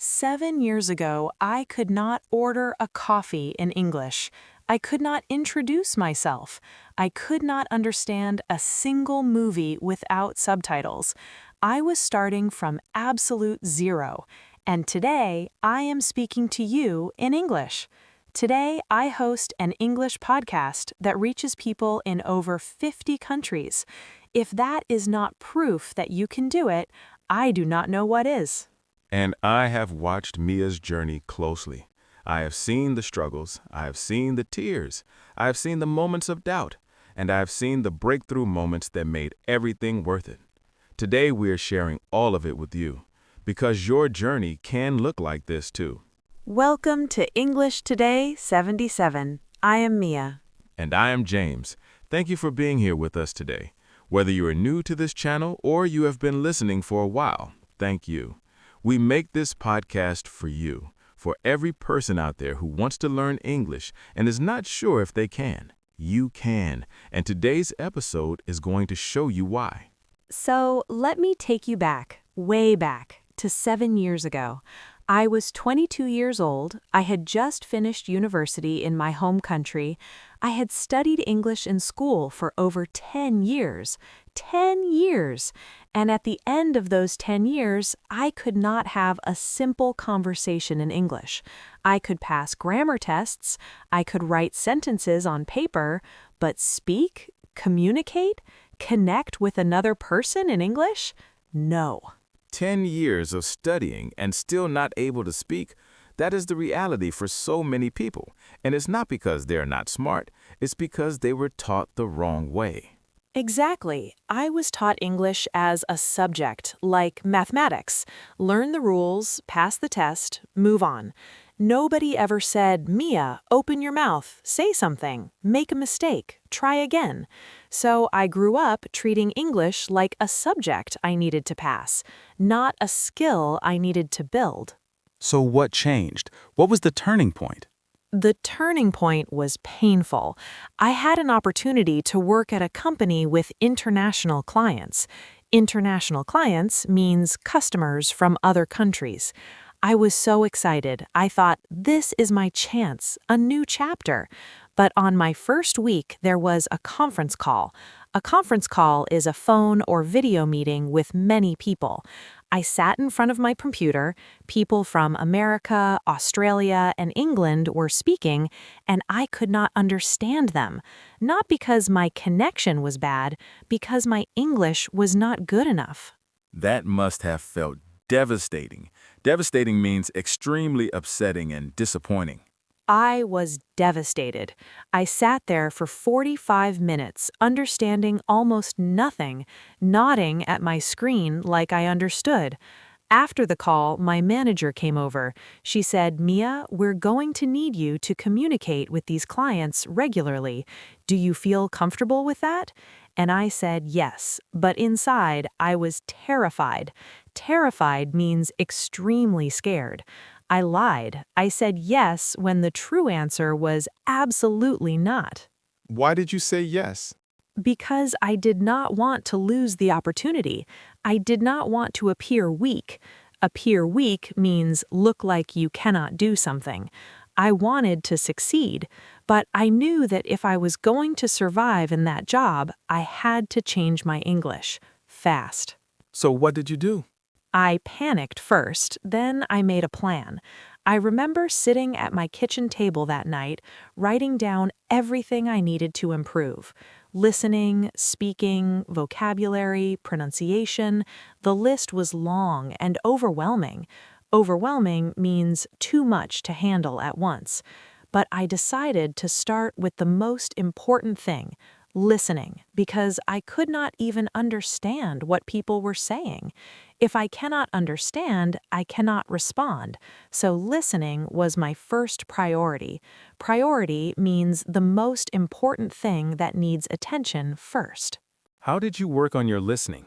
7 years ago, I could not order a coffee in English. I could not introduce myself. I could not understand a single movie without subtitles. I was starting from absolute zero. And today, I am speaking to you in English. Today, I host an English podcast that reaches people in over 50 countries. If that is not proof that you can do it, I do not know what is. And I have watched Mia's journey closely. I have seen the struggles, I have seen the tears, I have seen the moments of doubt, and I have seen the breakthrough moments that made everything worth it. Today we are sharing all of it with you, because your journey can look like this too. Welcome to English Today 77. I am Mia. And I am James. Thank you for being here with us today. Whether you are new to this channel or you have been listening for a while, thank you. We make this podcast for you, for every person out there who wants to learn English and is not sure if they can. You can, and today's episode is going to show you why. So let me take you back, way back, to 7 years ago. I was 22 years old. I had just finished university in my home country. I had studied English in school for over 10 years. 10 years! And at the end of those 10 years, I could not have a simple conversation in English. I could pass grammar tests, I could write sentences on paper, but speak, communicate, connect with another person in English? No. 10 years of studying and still not able to speak, that is the reality for so many people. And it's not because they're not smart, it's because they were taught the wrong way. Exactly. I was taught English as a subject, like mathematics. Learn the rules, pass the test, move on. Nobody ever said, Mia, open your mouth, say something, make a mistake, try again. So I grew up treating English like a subject I needed to pass, not a skill I needed to build. So what changed? What was the turning point? The turning point was painful. I had an opportunity to work at a company with international clients. International clients means customers from other countries. I was so excited. I thought, this is my chance, a new chapter. But on my first week, there was a conference call. A conference call is a phone or video meeting with many people. I sat in front of my computer. People from America, Australia, and England were speaking, and I could not understand them. Not because my connection was bad, because my English was not good enough. That must have felt devastating. Devastating means extremely upsetting and disappointing. I was devastated. I sat there for 45 minutes, understanding almost nothing, nodding at my screen like I understood. After the call, my manager came over. She said, Mia, we're going to need you to communicate with these clients regularly. Do you feel comfortable with that? And I said yes, but inside I was terrified. Terrified means extremely scared. I lied. I said yes when the true answer was absolutely not. Why did you say yes? Because I did not want to lose the opportunity. I did not want to appear weak. Appear weak means look like you cannot do something. I wanted to succeed, but I knew that if I was going to survive in that job, I had to change my English fast. So what did you do? I panicked first, then I made a plan. I remember sitting at my kitchen table that night, writing down everything I needed to improve. Listening, speaking, vocabulary, pronunciation. The list was long and overwhelming. Overwhelming means too much to handle at once. But I decided to start with the most important thing, listening, because I could not even understand what people were saying. If I cannot understand, I cannot respond. So listening was my first priority. Priority means the most important thing that needs attention first. How did you work on your listening?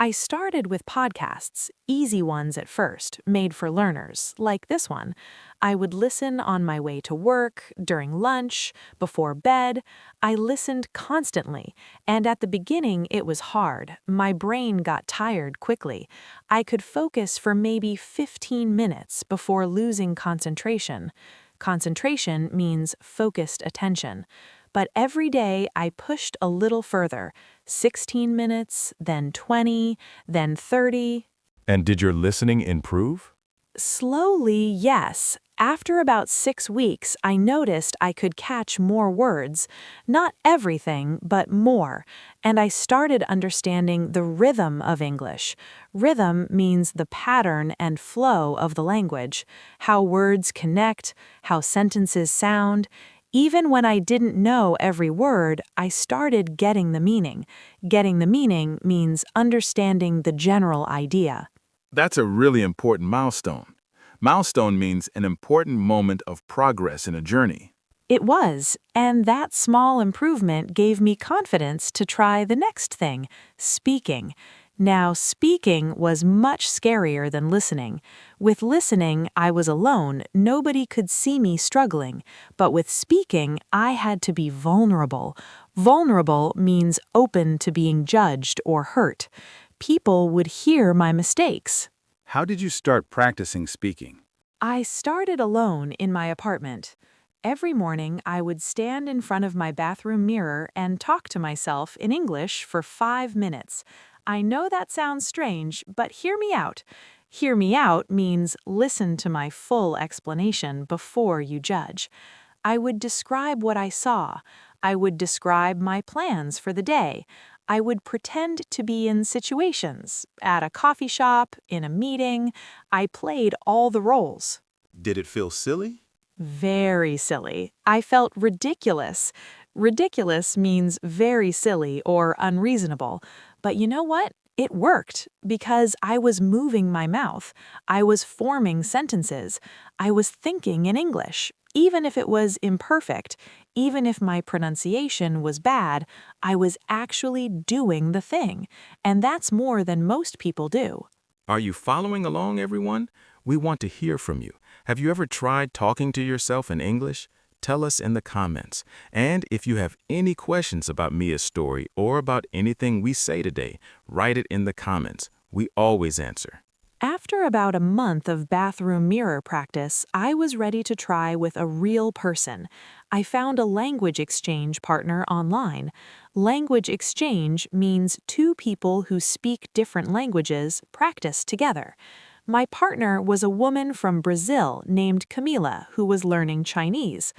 I started with podcasts, easy ones at first, made for learners, like this one. I would listen on my way to work, during lunch, before bed. I listened constantly, and at the beginning it was hard. My brain got tired quickly. I could focus for maybe 15 minutes before losing concentration. Concentration means focused attention. But every day I pushed a little further, 16 minutes, then 20, then 30. And did your listening improve? Slowly, yes. After about 6 weeks, I noticed I could catch more words. Not everything, but more. And I started understanding the rhythm of English. Rhythm means the pattern and flow of the language, how words connect, how sentences sound. Even when I didn't know every word, I started getting the meaning. Getting the meaning means understanding the general idea. That's a really important milestone. Milestone means an important moment of progress in a journey. It was, and that small improvement gave me confidence to try the next thing, speaking. Now, speaking was much scarier than listening. With listening, I was alone, nobody could see me struggling. But with speaking, I had to be vulnerable. Vulnerable means open to being judged or hurt. People would hear my mistakes. How did you start practicing speaking? I started alone in my apartment. Every morning, I would stand in front of my bathroom mirror and talk to myself in English for 5 minutes. I know that sounds strange, but hear me out. Hear me out means listen to my full explanation before you judge. I would describe what I saw. I would describe my plans for the day. I would pretend to be in situations, at a coffee shop, in a meeting. I played all the roles. Did it feel silly? Very silly. I felt ridiculous. Ridiculous means very silly or unreasonable. But you know what? It worked because I was moving my mouth. I was forming sentences. I was thinking in English. Even if it was imperfect, even if my pronunciation was bad, I was actually doing the thing. And that's more than most people do. Are you following along, everyone? We want to hear from you. Have you ever tried talking to yourself in English? Tell us in the comments. And if you have any questions about Mia's story or about anything we say today, write it in the comments. We always answer. After about a month of bathroom mirror practice, I was ready to try with a real person. I found a language exchange partner online. Language exchange means two people who speak different languages practice together. My partner was a woman from Brazil named Camila who was learning Chinese.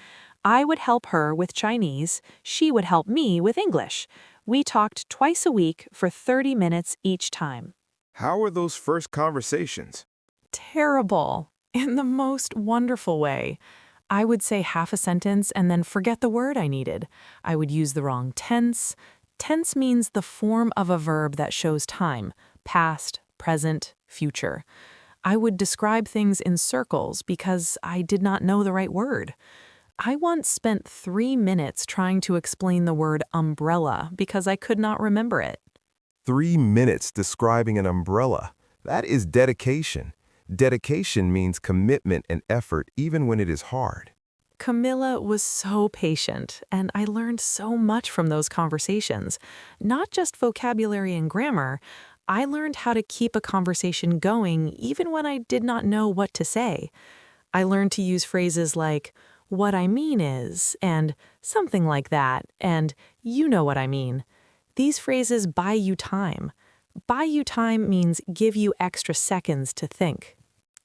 I would help her with Chinese. She would help me with English. We talked twice a week for 30 minutes each time. How were those first conversations? Terrible. In the most wonderful way. I would say half a sentence and then forget the word I needed. I would use the wrong tense. Tense means the form of a verb that shows time, past, present, future. I would describe things in circles because I did not know the right word. I once spent 3 minutes trying to explain the word umbrella because I could not remember it. 3 minutes describing an umbrella. That is dedication. Dedication means commitment and effort even when it is hard. Camilla was so patient, and I learned so much from those conversations. Not just vocabulary and grammar, I learned how to keep a conversation going even when I did not know what to say. I learned to use phrases like, "what I mean is," and "something like that," and "you know what I mean." These phrases buy you time. Buy you time means give you extra seconds to think.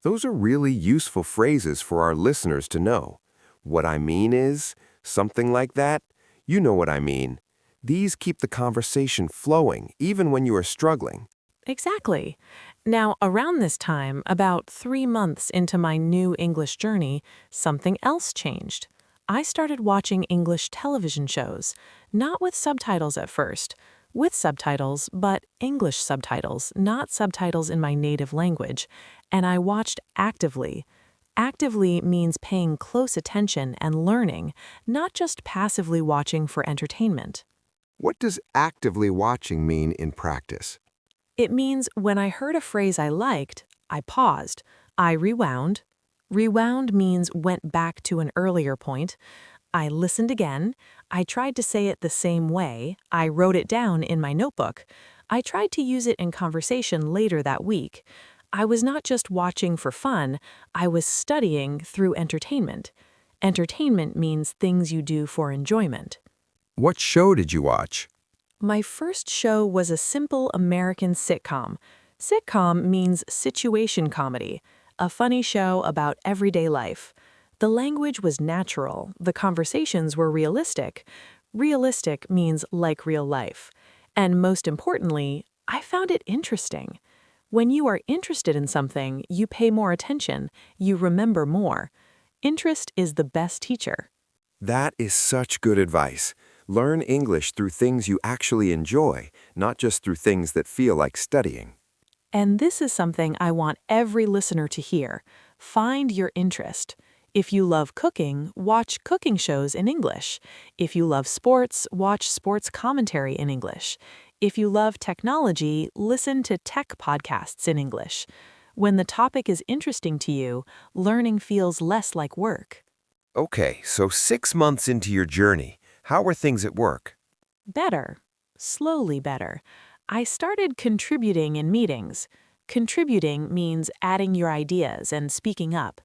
Those are really useful phrases for our listeners to know. What I mean is, something like that, you know what I mean. These keep the conversation flowing even when you are struggling. Exactly. Now, around this time, about 3 months into my new English journey, something else changed. I started watching English television shows, not with subtitles at first, with subtitles, but English subtitles, not subtitles in my native language, and I watched actively. Actively means paying close attention and learning, not just passively watching for entertainment. What does actively watching mean in practice? It means when I heard a phrase I liked, I paused. I rewound. Rewound means went back to an earlier point. I listened again. I tried to say it the same way. I wrote it down in my notebook. I tried to use it in conversation later that week. I was not just watching for fun, I was studying through entertainment. Entertainment means things you do for enjoyment. What show did you watch? My first show was a simple American sitcom. Sitcom means situation comedy, a funny show about everyday life. The language was natural, the conversations were realistic. Realistic means like real life. And most importantly, I found it interesting. When you are interested in something, you pay more attention, you remember more. Interest is the best teacher. That is such good advice. Learn English through things you actually enjoy, not just through things that feel like studying. And this is something I want every listener to hear. Find your interest. If you love cooking, watch cooking shows in English. If you love sports, watch sports commentary in English. If you love technology, listen to tech podcasts in English. When the topic is interesting to you, learning feels less like work. Okay, so 6 months into your journey, how were things at work? Better. Slowly better. I started contributing in meetings. Contributing means adding your ideas and speaking up.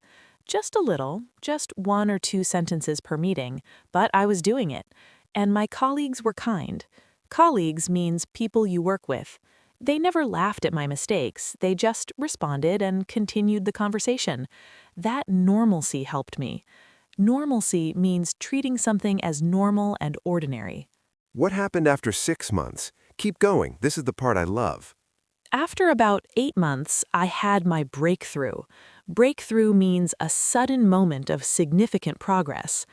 Just a little, just 1 or 2 sentences per meeting, but I was doing it. And my colleagues were kind. Colleagues means people you work with. They never laughed at my mistakes, they just responded and continued the conversation. That normalcy helped me. Normalcy means treating something as normal and ordinary. What happened after 6 months? Keep going, this is the part I love. After about 8 months, I had my breakthrough. Breakthrough means a sudden moment of significant progress.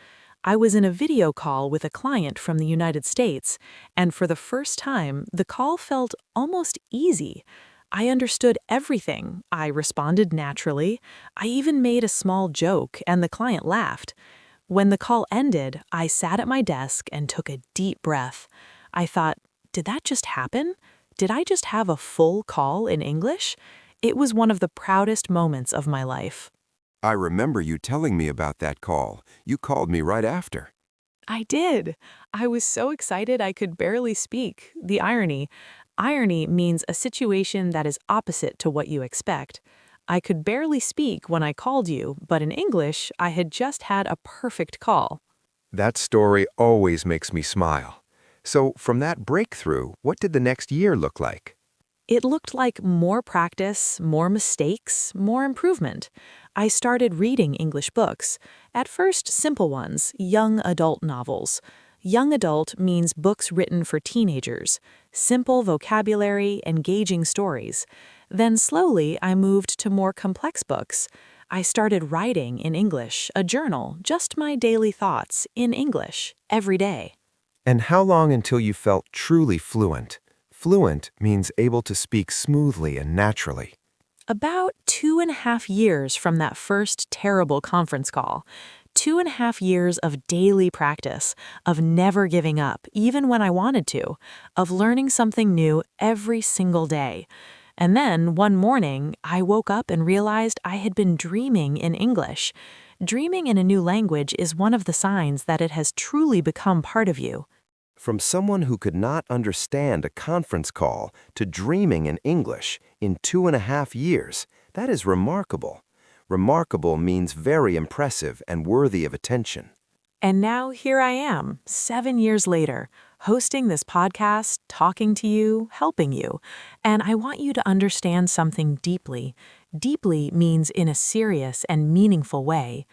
I was in a video call with a client from the United States, and for the first time, the call felt almost easy. I understood everything. I responded naturally. I even made a small joke, and the client laughed. When the call ended, I sat at my desk and took a deep breath. I thought, did that just happen? Did I just have a full call in English? It was one of the proudest moments of my life. I remember you telling me about that call. You called me right after. I did. I was so excited I could barely speak. The irony. Irony means a situation that is opposite to what you expect. I could barely speak when I called you, but in English, I had just had a perfect call. That story always makes me smile. So, from that breakthrough, what did the next year look like? It looked like more practice, more mistakes, more improvement. I started reading English books. At first, simple ones, young adult novels. Young adult means books written for teenagers. Simple vocabulary, engaging stories. Then slowly, I moved to more complex books. I started writing in English, a journal, just my daily thoughts, in English, every day. And how long until you felt truly fluent? Fluent means able to speak smoothly and naturally. About 2.5 years from that first terrible conference call. 2.5 years of daily practice, of never giving up, even when I wanted to, of learning something new every single day. And then, one morning, I woke up and realized I had been dreaming in English. Dreaming in a new language is one of the signs that it has truly become part of you. From someone who could not understand a conference call to dreaming in English in 2.5 years, that is remarkable. Remarkable means very impressive and worthy of attention. And now here I am, 7 years later, hosting this podcast, talking to you, helping you. And I want you to understand something deeply. Deeply means in a serious and meaningful way.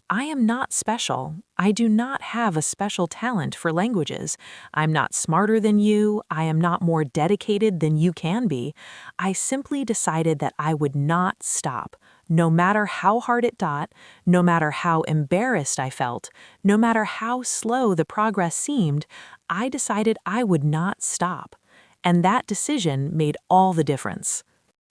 I am not special. I do not have a special talent for languages. I'm not smarter than you. I am not more dedicated than you can be. I simply decided that I would not stop. No matter how hard it got, no matter how embarrassed I felt, no matter how slow the progress seemed, I decided I would not stop. And that decision made all the difference.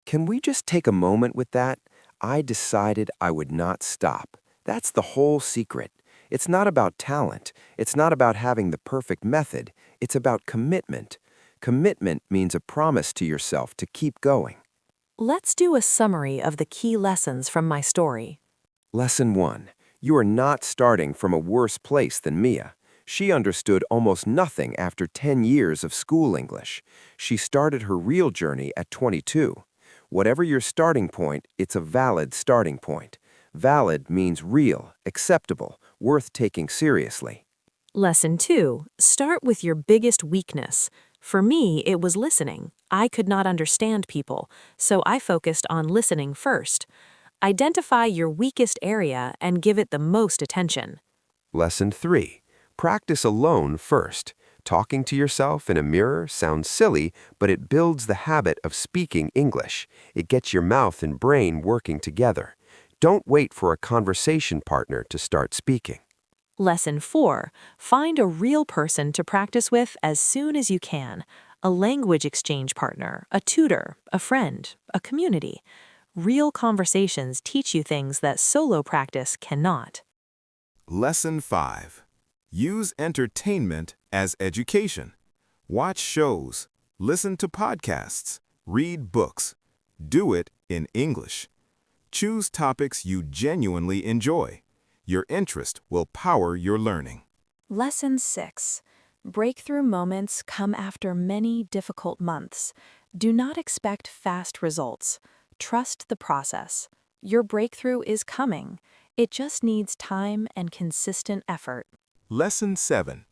Can we just take a moment with that? I decided I would not stop. That's the whole secret. It's not about talent. It's not about having the perfect method. It's about commitment. Commitment means a promise to yourself to keep going. Let's do a summary of the key lessons from my story. Lesson 1. You are not starting from a worse place than Mia. She understood almost nothing after 10 years of school English. She started her real journey at 22. Whatever your starting point, it's a valid starting point. Valid means real, acceptable, worth taking seriously. Lesson 2. Start with your biggest weakness. For me, it was listening. I could not understand people, so I focused on listening first. Identify your weakest area and give it the most attention. Lesson 3. Practice alone first. Talking to yourself in a mirror sounds silly, but it builds the habit of speaking English. It gets your mouth and brain working together. Don't wait for a conversation partner to start speaking. Lesson 4. Find a real person to practice with as soon as you can. A language exchange partner, a tutor, a friend, a community. Real conversations teach you things that solo practice cannot. Lesson 5. Use entertainment as education. Watch shows, listen to podcasts, read books. Do it in English. Choose topics you genuinely enjoy. Your interest will power your learning. Lesson 6. Breakthrough moments come after many difficult months. Do not expect fast results. Trust the process. Your breakthrough is coming. It just needs time and consistent effort. Lesson 7.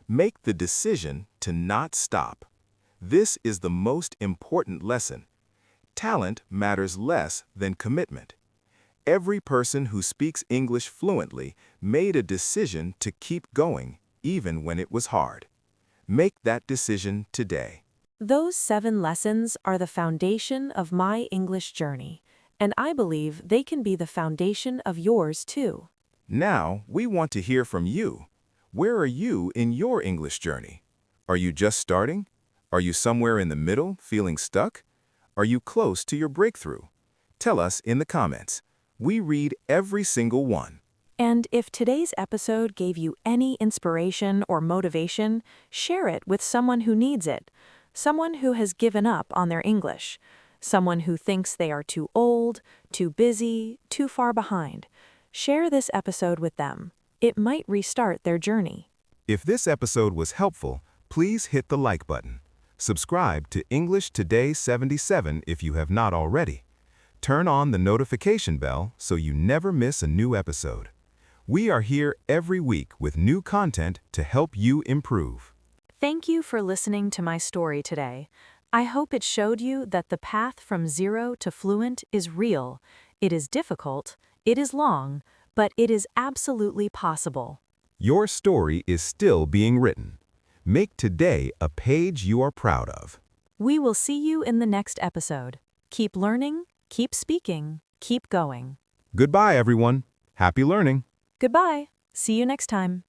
Make the decision to not stop. This is the most important lesson. Talent matters less than commitment. Every person who speaks English fluently made a decision to keep going, even when it was hard. Make that decision today. Those 7 lessons are the foundation of my English journey, and I believe they can be the foundation of yours too. Now, we want to hear from you. Where are you in your English journey? Are you just starting? Are you somewhere in the middle, feeling stuck? Are you close to your breakthrough? Tell us in the comments. We read every single one. And if today's episode gave you any inspiration or motivation, share it with someone who needs it. Someone who has given up on their English. Someone who thinks they are too old, too busy, too far behind. Share this episode with them. It might restart their journey. If this episode was helpful, please hit the like button. Subscribe to English Today 77 if you have not already. Turn on the notification bell so you never miss a new episode. We are here every week with new content to help you improve. Thank you for listening to my story today. I hope it showed you that the path from zero to fluent is real. It is difficult, it is long, but it is absolutely possible. Your story is still being written. Make today a page you are proud of. We will see you in the next episode. Keep learning, keep speaking, keep going. Goodbye, everyone. Happy learning. Goodbye. See you next time.